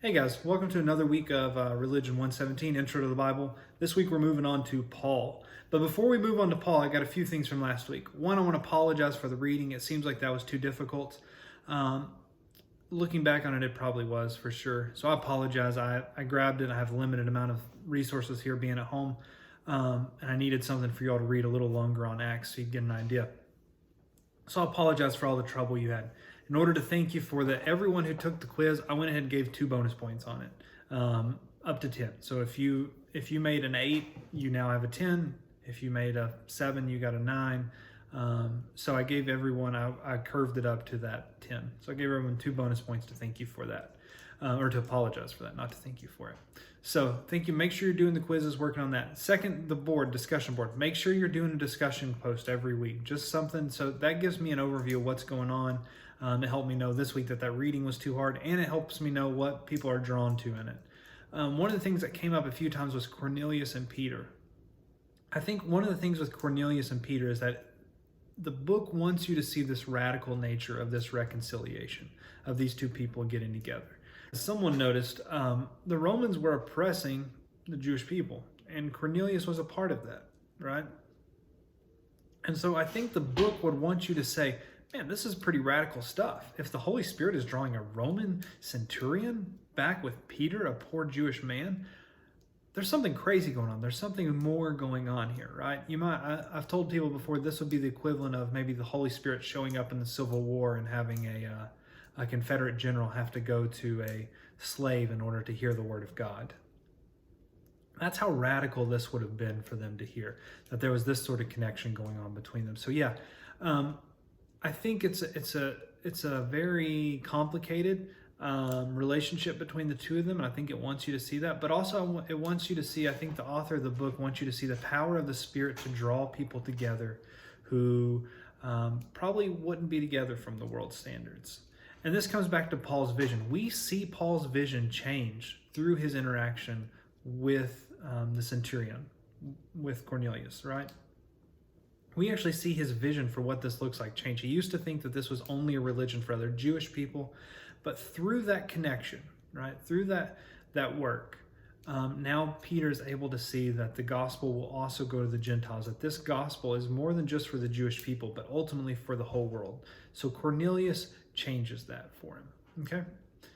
Hey guys, welcome to another week of Religion 117, Intro to the Bible. This week we're moving on to Paul. But before we move on to Paul, I got a few things from last week. One, I want to apologize for the reading. It seems like that was too difficult. Um, Looking back on it, it probably was for sure. So I apologize. I grabbed it. I have a limited amount of resources here being at home. And I needed something for you all to read a little longer on Acts so you get an idea. So I apologize for all the trouble you had. In order to thank you for that, everyone who took the quiz, I went ahead and gave 2 bonus points on it, up to 10. So if you made an 8, you now have a 10. If you made a 7, you got a 9. So I gave everyone, I curved it up to that 10. So I gave everyone 2 bonus points to thank you for that, or to apologize for that, not to thank you for it. So thank you. Make sure you're doing the quizzes, working on that. Second, the board, discussion board. Make sure you're doing a discussion post every week. Just something, so that gives me an overview of what's going on. It helped me know this week that reading was too hard, and it helps me know what people are drawn to in it. One of the things that came up a few times was Cornelius and Peter. I think one of the things with Cornelius and Peter is that the book wants you to see this radical nature of this reconciliation, of these two people getting together. Someone noticed the Romans were oppressing the Jewish people, and Cornelius was a part of that, right? And so I think the book would want you to say, man, this is pretty radical stuff. If the Holy Spirit is drawing a Roman centurion back with Peter, a poor Jewish man, there's something crazy going on. There's something more going on here, right? I've told people before, this would be the equivalent of maybe the Holy Spirit showing up in the Civil War and having a Confederate general have to go to a slave in order to hear the word of God. That's how radical this would have been for them to hear, that there was this sort of connection going on between them. So yeah, I think it's a very complicated relationship between the two of them, and I think it wants you to see that. But also, it wants you to see, I think the author of the book wants you to see the power of the Spirit to draw people together who probably wouldn't be together from the world's standards. And this comes back to Paul's vision. We see Paul's vision change through his interaction with the centurion, with Cornelius, right? We actually see his vision for what this looks like change. He used to think that this was only a religion for other Jewish people, but through that connection, right, through that work, now Peter's able to see that the gospel will also go to the Gentiles, that this gospel is more than just for the Jewish people, but ultimately for the whole world. So Cornelius changes that for him, okay?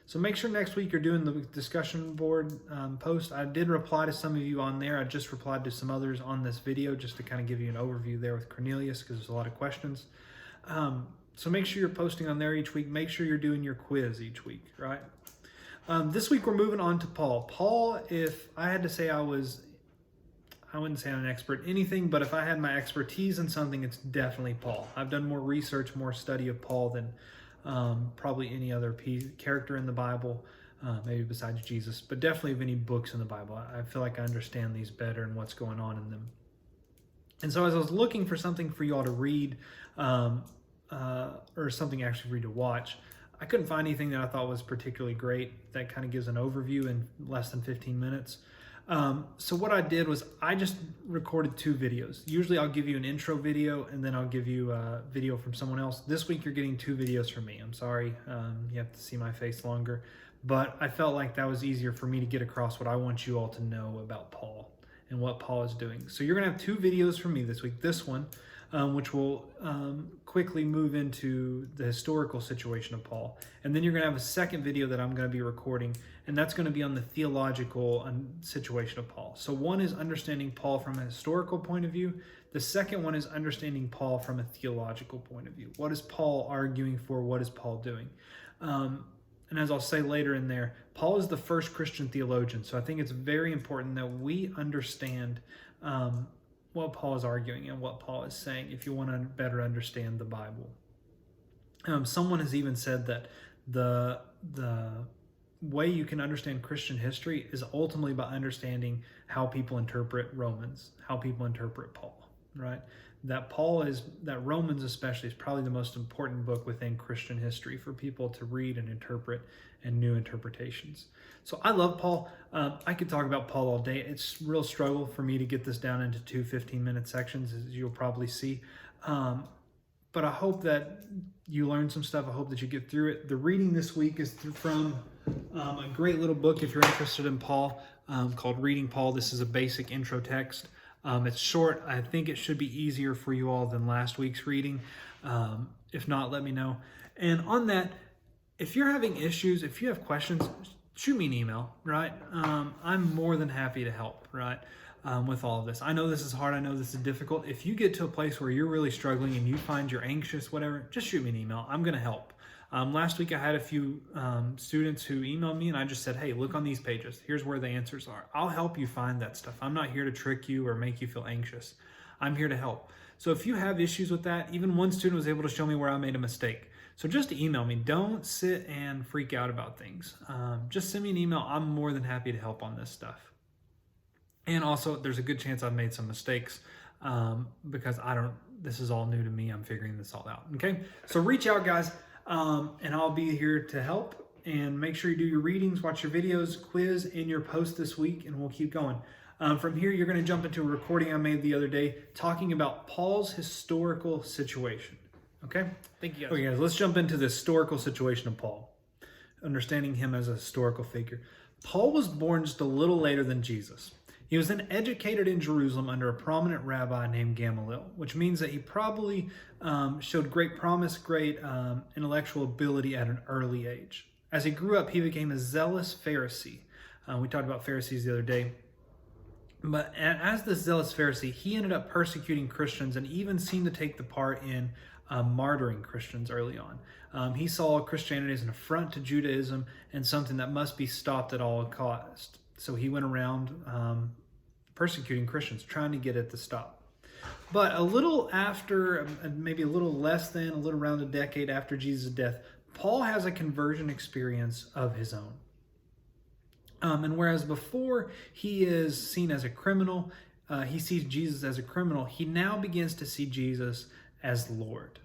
So make sure next week you're doing the discussion board post. I did reply to some of you on there. I just replied to some others on this video just to kind of give you an overview there with Cornelius because there's a lot of questions. So make sure you're posting on there each week. Make sure you're doing your quiz each week, right? This week we're moving on to Paul. Paul, if I had to say I wouldn't say I'm an expert in anything, but if I had my expertise in something, it's definitely Paul. I've done more research, more study of Paul than probably any other character in the Bible, maybe besides Jesus, but definitely of any books in the Bible. I feel like I understand these better and what's going on in them. And so as I was looking for something for you all to read, or something actually for you to watch, I couldn't find anything that I thought was particularly great that kind of gives an overview in less than 15 minutes. So what I did was I just recorded 2 videos. Usually I'll give you an intro video and then I'll give you a video from someone else. This week you're getting 2 videos from me. I'm sorry, you have to see my face longer, but I felt like that was easier for me to get across what I want you all to know about Paul and what Paul is doing. So you're gonna have 2 videos from me this week. This one, which will quickly move into the historical situation of Paul. And then you're gonna have a second video that I'm gonna be recording, and that's gonna be on the theological situation of Paul. So one is understanding Paul from a historical point of view. The second one is understanding Paul from a theological point of view. What is Paul arguing for? What is Paul doing? And as I'll say later in there, Paul is the first Christian theologian. So I think it's very important that we understand what Paul is arguing and what Paul is saying if you want to better understand the Bible. Someone has even said that the way you can understand Christian history is ultimately by understanding how people interpret Romans, how people interpret Paul, right? That Romans especially is probably the most important book within Christian history for people to read and interpret and new interpretations. So I love Paul. I could talk about Paul all day. It's a real struggle for me to get this down into 2 15-minute sections, as you'll probably see. but I hope that you learn some stuff. I hope that you get through it. The reading this week is from a great little book, if you're interested in Paul, called Reading Paul. This is a basic intro text. It's short. I think it should be easier for you all than last week's reading. If not, let me know. And on that, if you're having issues, if you have questions, shoot me an email, right? I'm more than happy to help, right? With all of this. I know this is hard. I know this is difficult. If you get to a place where you're really struggling and you find you're anxious, whatever, just shoot me an email. I'm going to help. Last week I had a few students who emailed me and I just said, hey, look on these pages. Here's where the answers are. I'll help you find that stuff. I'm not here to trick you or make you feel anxious. I'm here to help. So if you have issues with that, even one student was able to show me where I made a mistake. So just email me. Don't sit and freak out about things. Just send me an email. I'm more than happy to help on this stuff. And also, there's a good chance I've made some mistakes because this is all new to me. I'm figuring this all out. Okay. So reach out, guys. And I'll be here to help, and make sure you do your readings, watch your videos, quiz, and your post this week, and we'll keep going. From here, you're going to jump into a recording I made the other day talking about Paul's historical situation. Okay? Thank you, guys. Okay, guys, let's jump into the historical situation of Paul, understanding him as a historical figure. Paul was born just a little later than Jesus. He was then educated in Jerusalem under a prominent rabbi named Gamaliel, which means that he probably showed great promise, great intellectual ability at an early age. As he grew up, he became a zealous Pharisee. We talked about Pharisees the other day. But as this zealous Pharisee, he ended up persecuting Christians and even seemed to take the part in martyring Christians early on. He saw Christianity as an affront to Judaism and something that must be stopped at all costs. So he went around persecuting Christians, trying to get it to stop. But a little after, maybe a little less than, a little around a decade after Jesus' death, Paul has a conversion experience of his own. And whereas before he is seen as a criminal, he sees Jesus as a criminal, he now begins to see Jesus as Lord.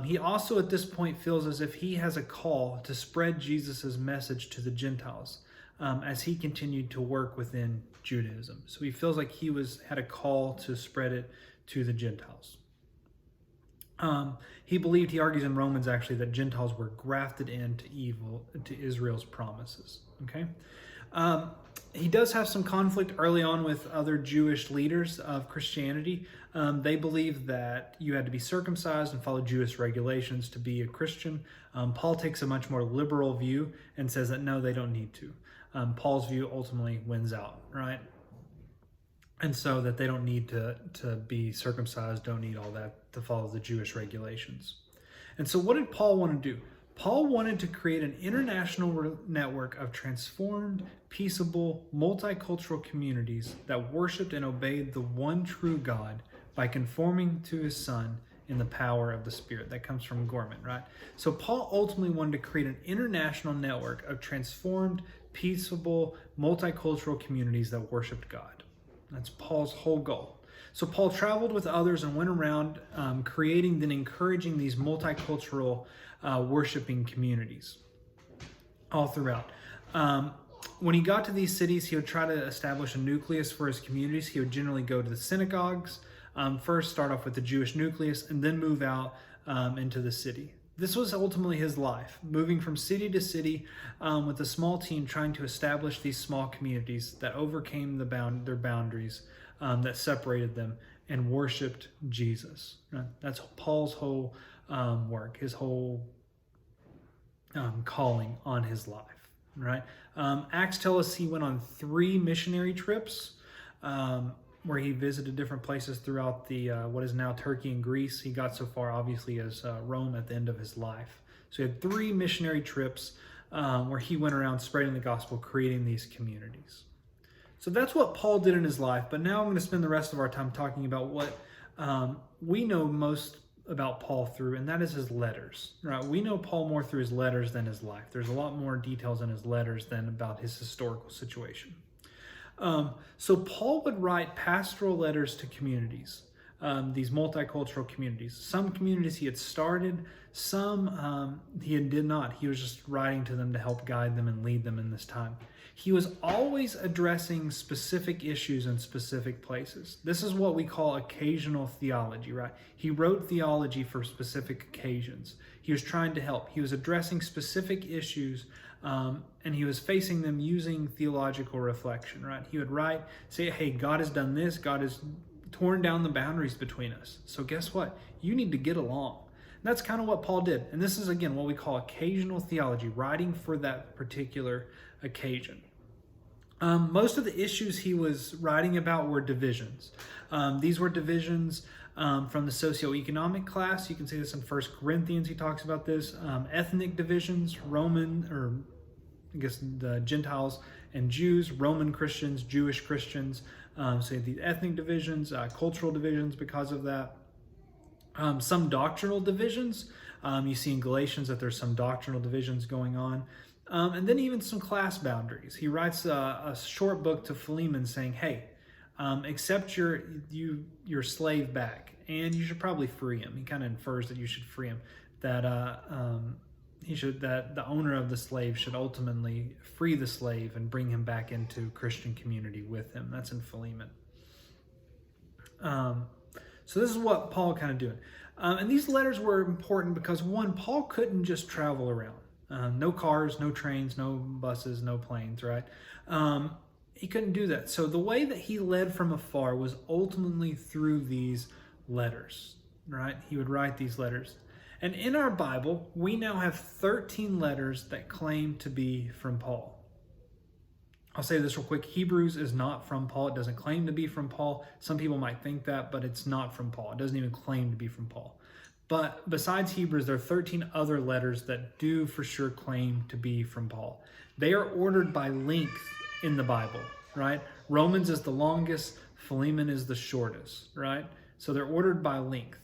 He also at this point feels as if he has a call to spread Jesus' message to the Gentiles as he continued to work within Judaism. So he feels like he had a call to spread it to the Gentiles. He argues in Romans actually that Gentiles were grafted into Israel's promises. Okay. He does have some conflict early on with other Jewish leaders of Christianity. They believe that you had to be circumcised and follow Jewish regulations to be a Christian. Paul takes a much more liberal view and says that no, they don't need to. Paul's view ultimately wins out, right? And so that they don't need to be circumcised, don't need all that to follow the Jewish regulations. And so what did Paul want to do? Paul wanted to create an international network of transformed, peaceable, multicultural communities that worshiped and obeyed the one true God by conforming to his Son in the power of the Spirit. That comes from Gorman, right? So Paul ultimately wanted to create an international network of transformed, peaceable, multicultural communities that worshiped God. That's Paul's whole goal. So Paul traveled with others and went around creating and encouraging these multicultural worshiping communities all throughout. When he got to these cities, he would try to establish a nucleus for his communities. He would generally go to the synagogues, first start off with the Jewish nucleus, and then move out into the city. This was ultimately his life, moving from city to city with a small team, trying to establish these small communities that overcame their boundaries that separated them and worshiped Jesus. Right? That's Paul's whole work, his whole calling on his life. Right? Acts tell us he went on 3 missionary trips where he visited different places throughout the what is now Turkey and Greece. He got so far, obviously, as Rome at the end of his life. So he had 3 missionary trips where he went around spreading the gospel, creating these communities. So that's what Paul did in his life. But now I'm going to spend the rest of our time talking about what we know most about Paul through, and that is his letters. Right? We know Paul more through his letters than his life. There's a lot more details in his letters than about his historical situation. So Paul would write pastoral letters to communities, these multicultural communities. Some communities he had started, Some he did not. He was just writing to them to help guide them and lead them in this time. He was always addressing specific issues in specific places. This is what we call occasional theology, right? He wrote theology for specific occasions. He was trying to help. He was addressing specific issues, and he was facing them using theological reflection, right? He would write, say, hey, God has done this. God has torn down the boundaries between us. So guess what? You need to get along. And that's kind of what Paul did. And this is, again, what we call occasional theology, writing for that particular occasion. Most of the issues he was writing about were divisions. These were divisions from the socioeconomic class. You can see this in 1 Corinthians. He talks about this. Ethnic divisions, the Gentiles and Jews, Roman Christians, Jewish Christians. So these ethnic divisions, cultural divisions because of that. Some doctrinal divisions. You see in Galatians that there's some doctrinal divisions going on. And then even some class boundaries. He writes a short book to Philemon saying, hey, accept your slave back, and you should probably free him. He kind of infers that you should free him, that the owner of the slave should ultimately free the slave and bring him back into Christian community with him. That's in Philemon. So this is what Paul kind of doing. And these letters were important because, one, Paul couldn't just travel around. No cars, no trains, no buses, no planes, right? He couldn't do that. So the way that he led from afar was ultimately through these letters, right? He would write these letters. And in our Bible, we now have 13 letters that claim to be from Paul. I'll say this real quick. Hebrews is not from Paul. It doesn't claim to be from Paul. Some people might think that, but it's not from Paul. It doesn't even claim to be from Paul. But besides Hebrews, there are 13 other letters that do for sure claim to be from Paul. They are ordered by length in the Bible, right? Romans is the longest. Philemon is the shortest, right? So they're ordered by length.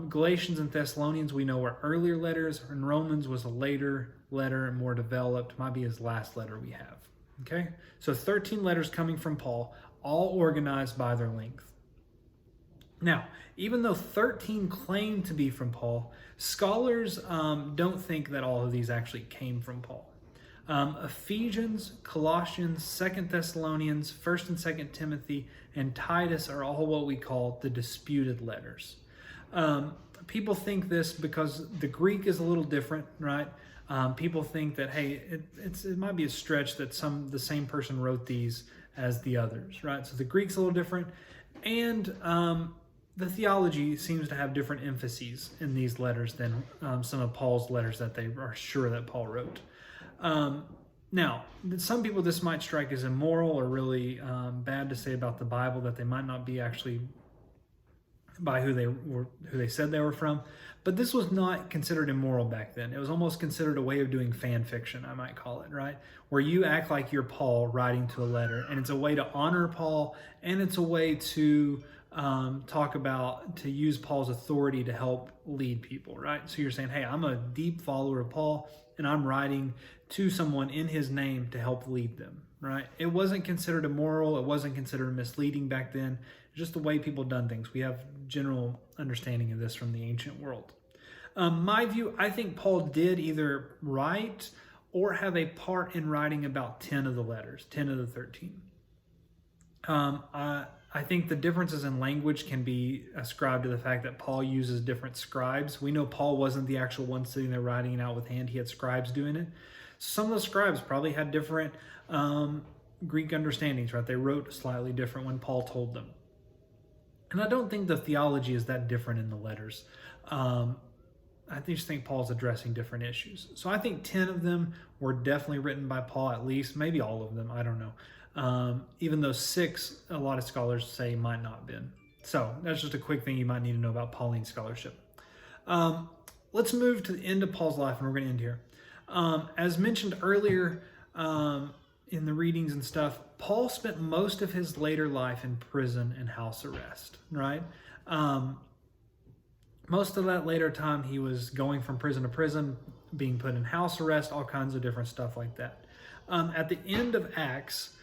Galatians and Thessalonians we know were earlier letters, and Romans was a later letter and more developed. Might be his last letter we have. Okay? So 13 letters coming from Paul, all organized by their length. Now, even though 13 claim to be from Paul, scholars don't think that all of these actually came from Paul. Ephesians, Colossians, 2 Thessalonians, 1 and 2 Timothy, and Titus are all what we call the disputed letters. People think this because the Greek is a little different, right? People think that, hey, it might be a stretch that the same person wrote these as the others, right? So the Greek's a little different, and the theology seems to have different emphases in these letters than some of Paul's letters that they are sure that Paul wrote. Now, some people this might strike as immoral or really bad to say about the Bible, that they might not be actually by who they said they were from. But this was not considered immoral back then. It was almost considered a way of doing fan fiction, I might call it, right? Where you act like you're Paul writing to a letter, and it's a way to honor Paul, and it's a way to use Paul's authority to help lead people, right? So you're saying, hey, I'm a deep follower of Paul, and I'm writing to someone in his name to help lead them, right? It wasn't considered immoral. It wasn't considered misleading back then. Just the way people done things. We have general understanding of this from the ancient world. My view, I think Paul did either write or have a part in writing about 10 of the letters, 10 of the 13. I think the differences in language can be ascribed to the fact that Paul uses different scribes. We know Paul wasn't the actual one sitting there writing it out with hand. He had scribes doing it. Some of the scribes probably had different Greek understandings, right? They wrote slightly different when Paul told them. And I don't think the theology is that different in the letters. I just think Paul's addressing different issues. So I think 10 of them were definitely written by Paul, at least, maybe all of them, I don't know. Even though 6, a lot of scholars say might not have been. So that's just a quick thing you might need to know about Pauline scholarship. Let's move to the end of Paul's life, and we're going to end here. As mentioned earlier in the readings and stuff, Paul spent most of his later life in prison and house arrest, right? Most of that later time, he was going from prison to prison, being put in house arrest, all kinds of different stuff like that. At the end of Acts,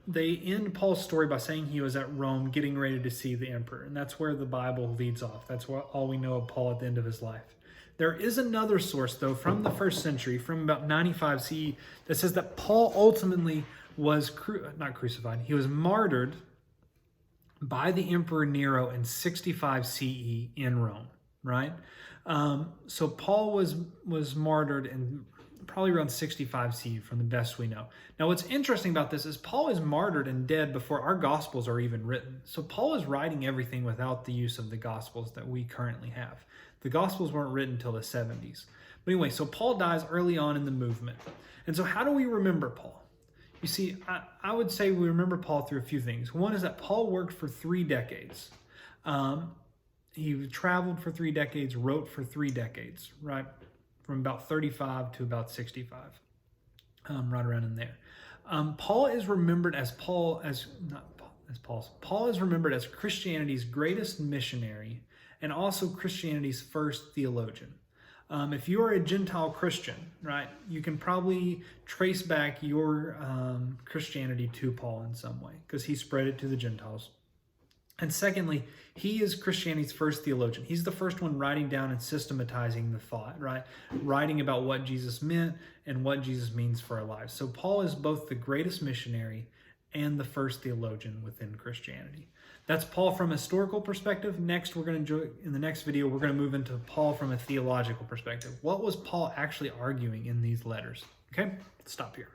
they end Paul's story by saying he was at Rome getting ready to see the emperor. And that's where the Bible leads off. That's all we know of Paul at the end of his life. There is another source, though, from the first century, from about 95 CE, that says that Paul ultimately was not crucified. He was martyred by the Emperor Nero in 65 CE in Rome, right? So Paul was martyred in probably around 65 CE from the best we know. Now, what's interesting about this is Paul is martyred and dead before our Gospels are even written. So Paul is writing everything without the use of the Gospels that we currently have. The Gospels weren't written until the 70s. But anyway, so Paul dies early on in the movement. And so how do we remember Paul? You see, I would say we remember Paul through a few things. One is that Paul worked for 3 decades. He traveled for 3 decades, wrote for 3 decades, right? From about 35 to about 65, right around in there. Paul is remembered as Paul is remembered as Christianity's greatest missionary and also Christianity's first theologian. If you are a Gentile Christian, right, you can probably trace back your Christianity to Paul in some way because he spread it to the Gentiles. And secondly, he is Christianity's first theologian. He's the first one writing down and systematizing the thought, right? Writing about what Jesus meant and what Jesus means for our lives. So Paul is both the greatest missionary and the first theologian within Christianity. That's Paul from a historical perspective. Next, in the next video, we're going to move into Paul from a theological perspective. What was Paul actually arguing in these letters? Okay, let's stop here.